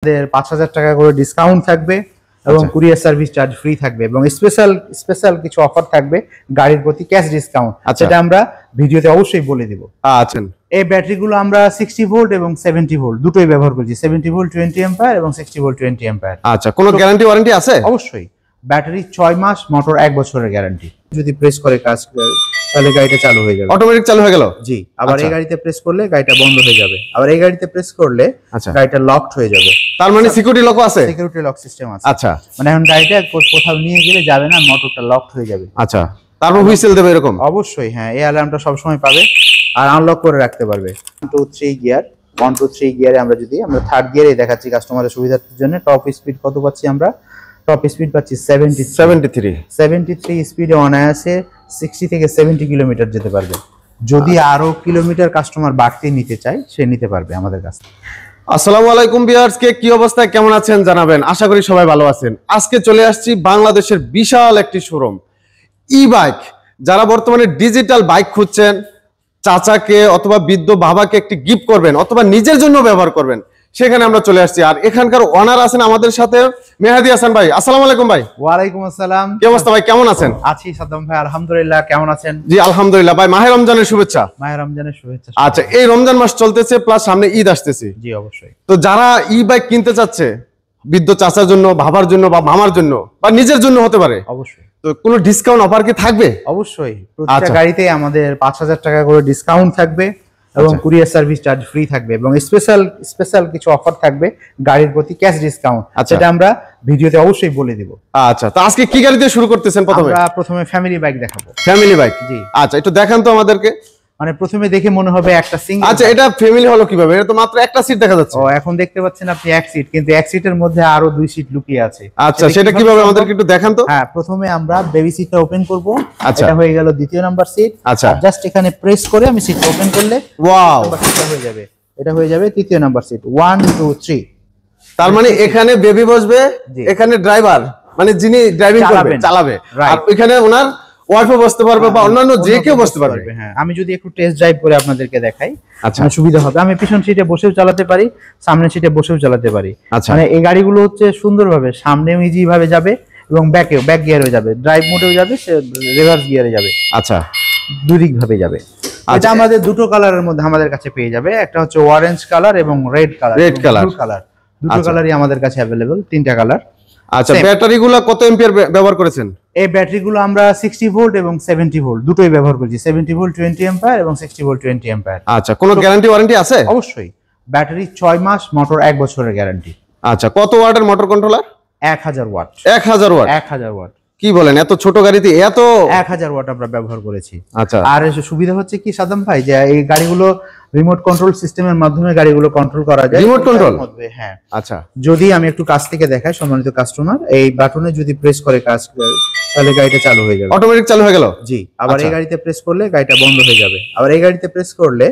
৫,০০০ টাকা করে ডিসকাউন্ট থাকবে এবং কুরিয়ার সার্ভিস চার্জ ফ্রি থাকবে এবং স্পেশাল কিছু অফার থাকবে গাড়ির প্রতি ক্যাশ ডিসকাউন্ট। সেটা আমরা ভিডিওতে অবশ্যই বলে দিব। আচ্ছা, এই ব্যাটারিগুলো আমরা 60 ভোল্ট এবং 70 ভোল্ট দুটোই ব্যবহার করছি। 70 ভোল্ট 20 অ্যাম্পিয়ার এবং 60 ভোল্ট 20 অ্যাম্পিয়ার। আচ্ছা, কোনো গ্যারান্টি ওয়ারেন্টি আছে? অবশ্যই। ব্যাটারি 6 মাস, মোটর 1 বছরের গ্যারান্টি। যদি প্রেস করে কাজ করে তাহলে গাড়িটা চালু হয়ে যাবে, অটোমেটিক চালু হয়ে গেল। জি, আবার এই গাড়িতে প্রেস করলে গাড়িটা বন্ধ হয়ে যাবে, আবার এই গাড়িতে প্রেস করলে গাড়িটা লকড হয়ে যাবে। তার মানে সিকিউরিটি লক আছে? সিকিউরিটি লক সিস্টেম আছে। আচ্ছা, মানে এখন গাড়িটা কোথাও নিয়ে গেলে যাবে না, মোটরটা লকড হয়ে যাবে। আচ্ছা, তারপর হুইসেল দেবে এরকম? অবশ্যই, হ্যাঁ, এই অ্যালার্মটা সব সময় পাবে আর আনলক করে রাখতে পারবে। 1 2 3 গিয়ার, 1 2 3 গিয়ারে আমরা থার্ড গিয়ারে দেখাচ্ছি কাস্টমারের সুবিধার জন্য। টপ স্পিড কত পাচ্ছি আমরা? টপ স্পিড পাচ্ছি 73 স্পিডে অনায়াসে 60 থেকে 70 কিলোমিটার যেতে পারবে। যদি আরো কিলোমিটার কাস্টমার বাড়তে নিতে চায় সে নিতে পারবে আমাদের কাছে। আসসালামু আলাইকুম ভিউয়ার্স, কি অবস্থায় কেমন আছেন জানাবেন। আশা করি সবাই ভালো আছেন। আজকে চলে আসছি বাংলাদেশের বিশাল একটি শোরুম ই বাইক। যারা বর্তমানে ডিজিটাল বাইক খুঁজছেন, চাচাকে অথবা বৃদ্ধ বাবাকে একটি গিফট করবেন অথবা নিজের জন্য ব্যবহার করবেন, সেখানে আমরা চলে আসছি। আর এখানকার ওনার আছেন আমাদের সাথে, মেহেদী হাসান ভাই। আসসালামু আলাইকুম ভাই। ওয়ালাইকুম আসসালাম। কি অবস্থা ভাই, কেমন আছেন? আছি সাদ্দাম ভাই, আলহামদুলিল্লাহ। কেমন আছেন? জি আলহামদুলিল্লাহ ভাই। মাহে রমজানের শুভেচ্ছা। মাহে রমজানের শুভেচ্ছা। আচ্ছা, এই রমজান মাস চলতেছে, প্লাস সামনে ঈদ আসতেছে। জি অবশ্যই। তো যারা ই বাইক কিনতে চাচ্ছে বৃদ্ধ চাচার জন্য, বাবার জন্য বা মামার জন্য বা নিজের জন্য হতে পারে, অবশ্যই। তো কোনো ডিসকাউন্ট অফার কি থাকবে? অবশ্যই। প্রত্যেকটা গাড়িতে আমাদের ৫,০০০ টাকা করে ডিসকাউন্ট থাকবে এবং কুরিয়ার সার্ভিস চার্জ ফ্রি থাকবে এবং স্পেশাল কিছু অফার থাকবে গাড়ির প্রতি ক্যাশ ডিসকাউন্ট। সেটা আমরা ভিডিওতে অবশ্যই বলে দিব। আচ্ছা, তো আজকে কি গাড়ি দিয়ে শুরু করতেছেন? প্রথমে ফ্যামিলি বাইক দেখাবো। Family bike? জি। আচ্ছা, একটু দেখান তো আমাদেরকে। মানে প্রথমে দেখে মনে হবে একটা সিঙ্গেল। আচ্ছা, এটা ফ্যামিলি হলো কিভাবে? এটা তো মাত্র একটা সিট দেখা যাচ্ছে। ও, এখন দেখতে পাচ্ছেন আপনি এক সিট, কিন্তু এক সিটের মধ্যে আরো 2 সিট লুকিয়ে আছে। আচ্ছা, সেটা কিভাবে আমাদেরকে একটু দেখান তো। হ্যাঁ, প্রথমে আমরা বেবি সিটটা ওপেন করব। আচ্ছা, এটা হয়ে গেল দ্বিতীয় নাম্বার সিট। আচ্ছা, জাস্ট এখানে প্রেস করে আমি সিটটা ওপেন করলে ওয়াও, সিটটা হয়ে যাবে। এটা হয়ে যাবে তৃতীয় নাম্বার সিট। 1 2 3। তার মানে এখানে বেবি বসবে, এখানে ড্রাইভার মানে যিনি ড্রাইভিং করবে, চালাবে, আর এখানে ওনার ওয়াইফও বসতে পারবে বা অন্যান্য যে কেউ বসতে পারবে। হ্যাঁ, আমি যদি একটু টেস্ট ড্রাইভ করে আপনাদেরকে দেখাই, আচ্ছা, সুবিধা হবে। আমি পিছন সিটে বসেও চালাতে পারি, সামনের সিটে বসেও চালাতে পারি। মানে এই গাড়িগুলো হচ্ছে সুন্দরভাবে সামনেও ইজি ভাবে যাবে এবং ব্যাক গিয়ারেও যাবে, ড্রাইভ মোডেও যাবে, রিভার্স গিয়ারে যাবে। আচ্ছা, দুই দিক ভাবে যাবে। এটা আমাদের দুটো কালারের মধ্যে আমাদের কাছে পেয়ে যাবে। একটা হচ্ছে অরেঞ্জ কালার এবং রেড কালার। দুটো কালারই আমাদের কাছে अवेलेबल, 3টা কালার। আচ্ছা, ব্যাটারিগুলো কত এম্পিয়ার ব্যবহার করেছেন? এই ব্যাটারিগুলো আমরা 60 ভোল্ট এবং 70 ভোল্ট দুটোই ব্যবহার করছি। 70 ভোল্ট 20 অ্যাম্পিয়ার এবং 60 ভোল্ট 20 অ্যাম্পিয়ার। আচ্ছা, কোনো গ্যারান্টি ওয়ারেন্টি আছে? অবশ্যই। ব্যাটারি 6 মাস, মোটর 1 বছরের গ্যারান্টি। আচ্ছা, কত ওয়াটের motor controller? 1000 watt. 1000 watt? 1000 watt. কি বলেন, এত ছোট গাড়িতে এত? 1000 ওয়াট আমরা ব্যবহার করেছি। আচ্ছা, আর এর সুবিধা হচ্ছে কি সাদ্দাম ভাই, যে এই গাড়িগুলো রিমোট কন্ট্রোল সিস্টেমের মাধ্যমে গাড়িগুলো কন্ট্রোল করা যায়। Remote control? হ্যাঁ। আচ্ছা, যদি আমি একটু কাছ থেকে দেখাই সম্মানিত কাস্টমার, এই বাটনে যদি প্রেস করে কাজ করে তাহলে গাড়িটা চালু হয়ে যাবে, অটোমেটিক চালু হয়ে গেল। জি, আবার এই গাড়িতে প্রেস করলে গাড়িটা বন্ধ হয়ে যাবে, আবার এই গাড়িতে প্রেস করলে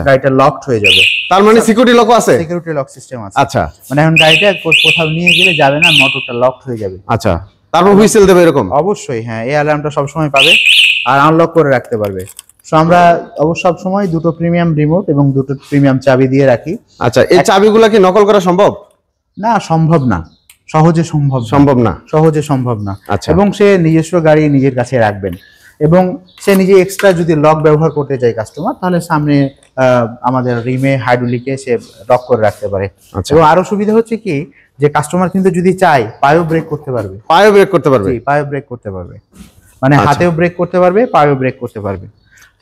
গাড়িটা লকড হয়ে যাবে। তার মানে সিকিউরিটি লক আছে? সিকিউরিটি লক সিস্টেম আছে। আচ্ছা, মানে এখন গাড়িটা কোথাও নিয়ে গেলে যাবে না, মোটরটা লকড হয়ে যাবে। আচ্ছা, তারপর হুইসেল দেবে এরকম? অবশ্যই, হ্যাঁ, এই অ্যালার্মটা সব সময় পাবে আর আনলক করে রাখতে পারবে। সো আমরা সব সময় দুটো প্রিমিয়াম রিমোট এবং দুটো প্রিমিয়াম চাবি দিয়ে রাখি। আচ্ছা, এই চাবিগুলো কি নকল করা সম্ভব? না, সম্ভব না, সহজে সম্ভব না। এবং সে নিজস্ব গাড়ি নিজের কাছে রাখবেন এবং সে নিজে এক্সট্রা যদি লক ব্যবহার করতে চায় কাস্টমার, তাহলে সামনে আমাদের রিমে হাইড্রোলিকে সে লক করে রাখতে পারে। এবং আরো সুবিধা হচ্ছে কি, যে কাস্টমার কিন্তু যদি চায় পায়েও ব্রেক করতে পারবে। পায়েও ব্রেক করতে পারবে? পায়েও ব্রেক করতে পারবে, মানে হাতেও ব্রেক করতে পারবে, পায়েও ব্রেক করতে পারবে।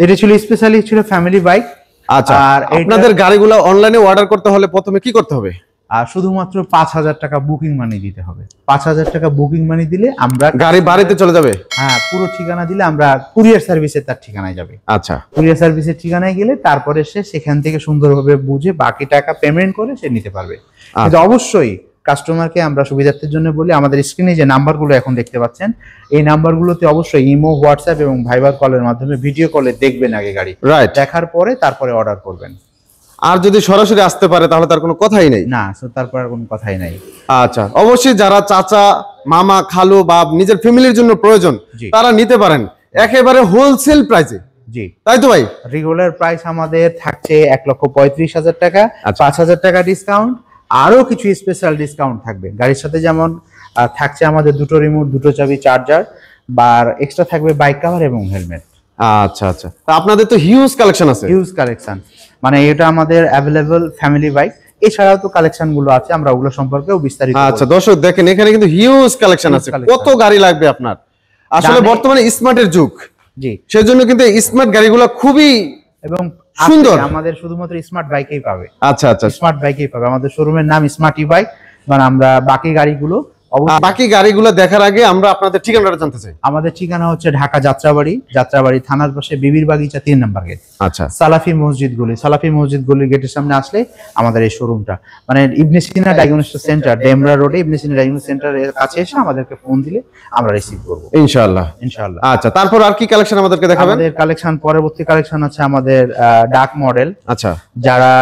এটা ছিল স্পেশালি ফ্যামিলি বাইক। আচ্ছা, আর আপনাদের গাড়িগুলো অনলাইনে অর্ডার করতে হলে প্রথমে কি করতে হবে? আর শুধুমাত্র 5000 টাকা বুকিং মানি দিতে হবে। 5000 টাকা বুকিং মানি দিলে আমরা গাড়ি বাড়িতে চলে যাবে। হ্যাঁ, পুরো ঠিকানা দিলে আমরা কুরিয়ার সার্ভিসে তার ঠিকানায় যাবে। আচ্ছা, কুরিয়ার সার্ভিসের ঠিকানায় গেলে তারপরে সে সেখান থেকে সুন্দরভাবে বুঝে বাকি টাকা পেমেন্ট করে সে নিতে পারবে। কিন্তু অবশ্যই কাস্টমারকে আমরা সুবিধার্থের জন্য বলি, আমাদের স্ক্রিনে যে নাম্বারগুলো এখন দেখতে পাচ্ছেন, এই নাম্বারগুলোতে অবশ্যই ইমো, হোয়াটসঅ্যাপ এবং ভাইবার কলের মাধ্যমে ভিডিও কলে দেখবেন আগে গাড়ি, দেখার পরে তারপরে অর্ডার করবেন। আর যদি সরাসরি আসতে পারে তাহলে তার কোনো কথাই নেই? না, তারপর কোনো কথাই নাই। আচ্ছা, অবশ্যই যারা চাচা, মামা, খালু বা নিজের ফ্যামিলির জন্য প্রয়োজন তারা নিতে পারেন একেবারে হোলসেল প্রাইসে। জি, তাই তো ভাই? রেগুলার প্রাইস আমাদের থাকছে 1,35,000 টাকা, 5,000 টাকা ডিসকাউন্ট আরো কিছু স্পেশাল ডিসকাউন্ট থাকবে গাড়ির সাথে, যেমন থাকছে আমাদের দুটো রিমোট, দুটো চাবি, চার্জার, বা এক্সট্রা থাকবে বাইক কভার এবং হেলমেট। আচ্ছা আচ্ছা, তা আপনাদের তো হিউজ কালেকশন আছে। হিউজ কালেকশন, মানে এটা আমাদের অ্যাভেলেবল ফ্যামিলি বাইক। এছাড়াও তো কালেকশন গুলো আছে, আমরা ওগুলো সম্পর্কেও বিস্তারিত। আচ্ছা দর্শক দেখেন, এখানে কিন্তু হিউজ কালেকশন আছে। কত গাড়ি লাগবে আপনার? আসলে বর্তমানে স্মার্টের যুগ, জি, সেজন্য কিন্তু স্মার্ট গাড়িগুলো খুবই এবং সুন্দর। আমাদের শুধুমাত্র স্মার্ট বাইকেই পাবে। আচ্ছা আচ্ছা, স্মার্ট বাইকেই পাবে। আমাদের শোরুমের নাম স্মার্ট ই বাইক। মানে আমরা বাকি গাড়িগুলো বাকি গাড়িগুলো দেখার আগে আমরা আপনাদের ঠিকানাটা জানতে চাই। আমাদের ঠিকানা হচ্ছে ঢাকা যাত্রাবাড়ি থানার পাশে বিবির বাগিচা 3 নম্বর গেট। আচ্ছা, সালাফি মসজিদ গলির গেটের সামনে আসলে আমাদের এই শোরুমটা, মানে ইবনে সিনা ডায়াগনস্টিক সেন্টার, ডেমরা রোডে ইবনে সিনা ডায়াগনস্টিক সেন্টারের কাছে এসে আমাদেরকে ফোন দিলে আমরা রিসিভ করব ইনশাআল্লাহ। আচ্ছা, তারপর আর কি কালেকশন আমাদেরকে দেখাবেন? আমাদের কালেকশন, পরবর্তী কালেকশন আছে আমাদের ডাক মডেল। আচ্ছা, যারা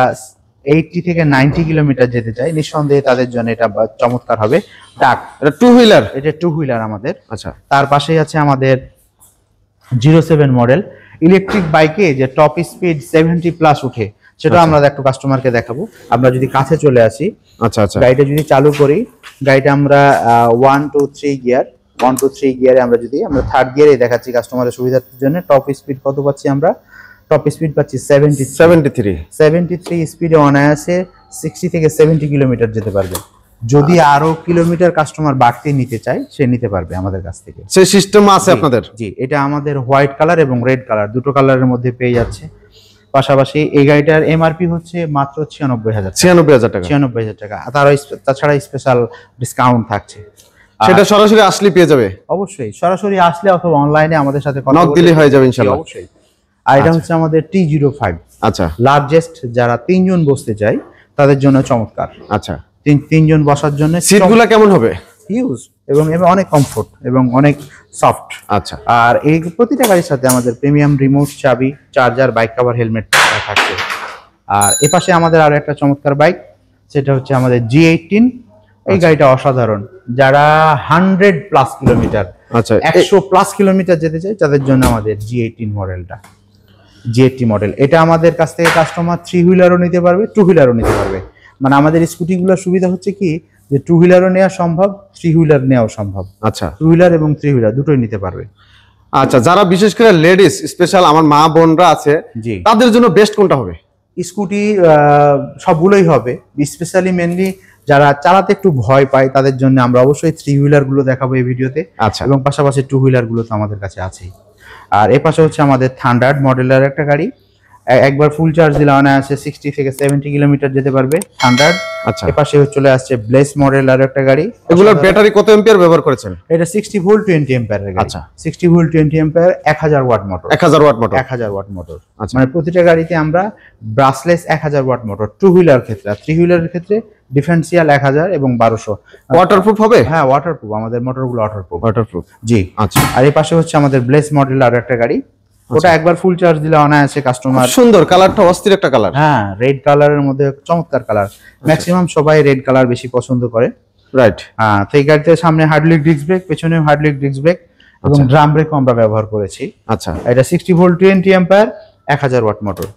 80 থেকে 90 কিলোমিটার যেতে চায় নিঃসন্দেহে তাদের জন্য এটা চমৎকার হবে। ডাক, এটা টু হুইলার আমাদের। আচ্ছা, তার পাশেই আছে আমাদের 07 মডেল ইলেকট্রিক বাইকে যে টপ স্পিড 70 প্লাস উঠে, সেটা আমরা একটু কাস্টমারকে দেখাবো। আমরা যদি কাছে চলে আসি, আচ্ছা আচ্ছা, গাড়িটা যদি চালু করি, গাড়িটা আমরা 1 2 3 গিয়ারে আমরা থার্ড গিয়ারে দেখাচ্ছি কাস্টমারের সুবিধার জন্য। টপ স্পিড কত পাচ্ছি আমরা? টপ স্পিড পাচ্ছি 73 স্পিডে অনায়াসে 60 থেকে 70 কিলোমিটার যেতে পারবে। যদি আরো কিলোমিটার কাস্টমার বাড়তি নিতে চায়, সে নিতে পারবে আমাদের কাছ থেকে। সেই সিস্টেম আছে আপনাদের? জি, এটা আমাদের হোয়াইট কালার এবং রেড কালার, দুটো কালারের মধ্যে পেয়ে যাচ্ছে। পাশাপাশি এই গাড়িটার এমআরপি হচ্ছে মাত্র 96,000 টাকা। তাছাড়া স্পেশাল ডিসকাউন্ট থাকছে, সেটা সরাসরি আসলে পেয়ে যাবে। অবশ্যই সরাসরি আসলে অথবা অনলাইনে আমাদের সাথে নক দিলে হয়ে যাবে ইনশাআল্লাহ। অবশ্যই। আর এটা হচ্ছে আমাদের T05। আচ্ছা, লার্জেস্ট, যারা 3 জন বসতে চায় তাদের জন্য চমৎকার। আচ্ছা, 3 জন বসার জন্য। সিটগুলো কেমন হবে? হিউজ এবং অনেক কমফোর্ট এবং অনেক সফট। আচ্ছা, আর এই প্রতিটা গাড়ির সাথে আমাদের প্রিমিয়াম রিমোট, চাবি, চার্জার, বাইক কভার, হেলমেট থাকছে। আর এপাশে আমাদের আরো একটা চমৎকার বাইক, সেটা হচ্ছে আমাদের G18। এই গাড়িটা অসাধারণ। যারা 100 প্লাস কিলোমিটার, আচ্ছা 100 প্লাস কিলোমিটার যেতে চায় তাদের জন্য আমাদের G18 মডেলটা। G80 মডেল, এটা আমাদের কাছ থেকে কাস্টমার 3 হুইলারও নিতে পারবে, 2 হুইলারও নিতে পারবে। মানে আমাদের স্কুটিগুলোর সুবিধা হচ্ছে কি, যে 2 হুইলারও নেওয়া সম্ভব, 3 হুইলার নেওয়া সম্ভব। আচ্ছা, 2 হুইলার এবং 3 হুইলার দুটোই নিতে পারবে। আচ্ছা, যারা বিশেষ করে লেডিস, স্পেশাল আমার মা বোনরা আছে, তাদের জন্য বেস্ট কোনটা হবে? স্কুটি সবগুলোই হবে, স্পেশালি মেনলি যারা চালাতে একটু ভয় পায় তাদের জন্য আমরা অবশ্যই 3 হুইলার গুলো দেখাবো এই ভিডিওতে। আচ্ছা, এবং পাশাপাশি 2 হুইলার গুলো তো আমাদের কাছে আছেই। আর এ পাশে হচ্ছে আমাদের থান্ডার্ড মডেলের একটা গাড়ি, একবার ফুল চার্জ দিলে অনায়াসে 60 থেকে 70 কিলোমিটার যেতে পারবে থান্ডার্ড। আচ্ছা, এ পাশে চলে আসছে ব্লেস মডেলের একটা গাড়ি। এগুলোর ব্যাটারি কত এম্পিয়ার ব্যবহার করেছেন? এটা 60 ভোল্ট 20 এম্পিয়ারের গাড়ি। আচ্ছা, 60 volt 20 ampere, 1000 watt motor. 1000 watt motor. মানে প্রতিটা গাড়িতে আমরা ব্রাশলেস 1000 ওয়াট মোটর 2 হুইলার ক্ষেত্রে। আর 3 হুইলারের ক্ষেত্রে ডিফারেন্সিয়াল 1000 এবং 1200। ওয়াটারপ্রুফ হবে? হ্যাঁ, ওয়াটারপ্রুফ, আমাদের মোটরগুলো ওয়াটারপ্রুফ। জি, আচ্ছা। আর এই পাশে হচ্ছে আমাদের ব্লেস মডেল আর একটা গাড়ি, ওটা একবার ফুল চার্জ দিলে অনায়াসে কাস্টমার। সুন্দর কালারটা, অস্থির একটা কালার। হ্যাঁ, রেড কালারের মধ্যে চমৎকার কালার। ম্যাক্সিমাম সবাই রেড কালার বেশি পছন্দ করে। রাইট। হ্যাঁ, তো এই গাড়িতে সামনে হাইড্রোলিক ডিস্ক ব্রেক, পেছনে হাইড্রোলিক ডিস্ক ব্রেক এবং ড্রাম ব্রেকও আমরা ব্যবহার করেছি। আচ্ছা, এটা 60 ভোল্ট 20 এম্পিয়ার, 1000 ওয়াট মোটর।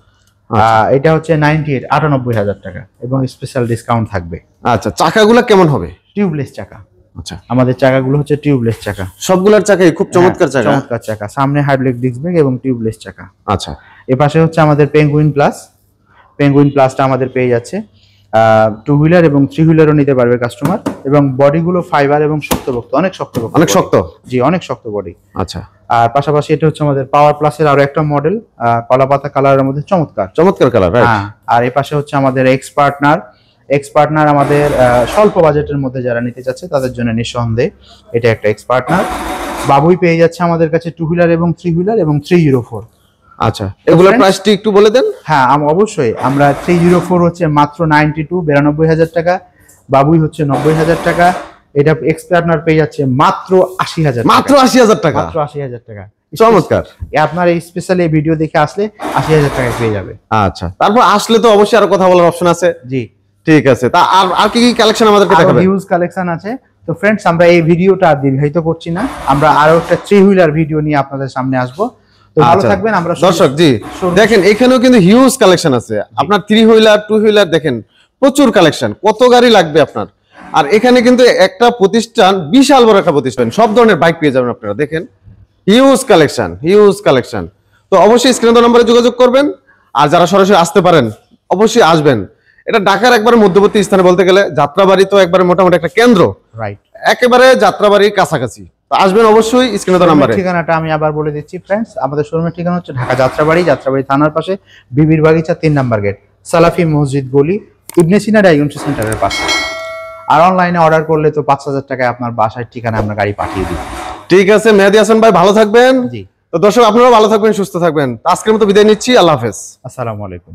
এটা হচ্ছে 98,000 টাকা এবং স্পেশাল ডিসকাউন্ট থাকবে। আচ্ছা, চাকাগুলো কেমন হবে? টিউবলেস চাকা। আচ্ছা, আমাদের চাকাগুলো হচ্ছে টিউবলেস চাকা। সবগুলোর চাকাই খুব চমৎকার চাকা। চমৎকার চাকা, সামনে হাইড্রোলিক ডিস্ক ব্রেক এবং টিউবলেস চাকা। আচ্ছা, এপাশে হচ্ছে আমাদের পেঙ্গুইন প্লাসটা আমাদের পেয়ে যাচ্ছে। 2 হুইলার এবং 3 হুইলারও নিতে পারবে কাস্টমার। এবং বডিগুলো ফাইবার এবং শক্তপোক্ত, অনেক শক্ত। জি, অনেক শক্ত বডি। আচ্ছা, আর পাশাপাশি এটা হচ্ছে আমাদের পাওয়ার প্লাসের আরো একটা মডেল, কলাপাতা কালারের মধ্যে চমৎকার কালার। হ্যাঁ, আর এই পাশে হচ্ছে আমাদের এক্স পার্টনার আমাদের স্বল্প বাজেটের মধ্যে যারা নিতে চাচ্ছে তাদের জন্য নিঃসন্দেহে এটা একটা এক্স পার্টনার। বাবুই পেয়ে যাচ্ছে আমাদের কাছে 2 হুইলার এবং 3 হুইলার এবং 304। আচ্ছা, এগুলোর প্রাইসটি একটু বলে দেন। হ্যাঁ, অবশ্যই। আমরা 304 হচ্ছে মাত্র 92,000 টাকা, বাবুই হচ্ছে 90,000 টাকা। এটা এক্স পার্টনার পেয়ে যাচ্ছে মাত্র 80,000 টাকা। মাত্র 80,000 টাকা। চমৎকার। আপনার এই স্পেশালি ভিডিও দেখে আসলে 80,000 টাকায় পেয়ে যাবে। আচ্ছা, তারপর আসলে তো অবশ্যই আরো কথা বলার অপশন আছে। জি, ঠিক আছে। তা আর কি কালেকশন আমাদেরকে দেখাবেন? হিউজ কালেকশন আছে। তো ফ্রেন্ডস, আমরা এই ভিডিওটা দীর্ঘায়িত করছি না, আমরা আরো একটা 3 হুইলার ভিডিও নিয়ে আপনাদের সামনে আসবো। তো ভালো থাকবেন। আমরা দর্শক, জি দেখেন, এখানেও কিন্তু হিউজ কালেকশন আছে। আপনার 3 হুইলার 2 হুইলার দেখেন, প্রচুর কালেকশন, কত গাড়ি লাগবে আপনার। আর এখানে কিন্তু একটা প্রতিষ্ঠান, বিশাল বড় একটা প্রতিষ্ঠান, সব ধরনের বাইক পেয়ে যাবেন আপনারা। দেখেন হিউজ কালেকশন। তো অবশ্যই স্ক্রিনে দেওয়া নম্বরে যোগাযোগ করবেন। আর যারা সরাসরি আসতে পারেন অবশ্যই আসবেন। এটা ঢাকার একবারে মধ্যবর্তী স্থানে, বলতে গেলে যাত্রাবাড়ি তো একবারে মোটামুটি একটা কেন্দ্র, রাইট, একেবারে যাত্রাবাড়ির কাছাকাছি। তো আসবেন অবশ্যই স্ক্রিনে দেওয়া নম্বরে। ঠিকানাটা আমি আবার বলে দিচ্ছি ফ্রেন্ডস, আমাদের শোরুমের ঠিকানা হচ্ছে ঢাকা যাত্রাবাড়ি থানার পাশে বিবির বাগিচা 3 নাম্বার গেট, সালাফি মসজিদ গলি, ইবনে সিনা ডায়াগনস্টিক সেন্টারের পাশে। আর অনলাইনে অর্ডার করলে তো 5,000 টাকায় আপনার বাসার ঠিকানা আমরা গাড়ি পাঠিয়ে দিই। ঠিক আছে মেহেদী হাসান ভাই, ভালো থাকবেন। জি, তো দর্শক আপনারাও ভালো থাকবেন, সুস্থ থাকবেন। আজকের মতো বিদায় নিচ্ছি, আল্লাহ হাফেজ, আসসালামু আলাইকুম।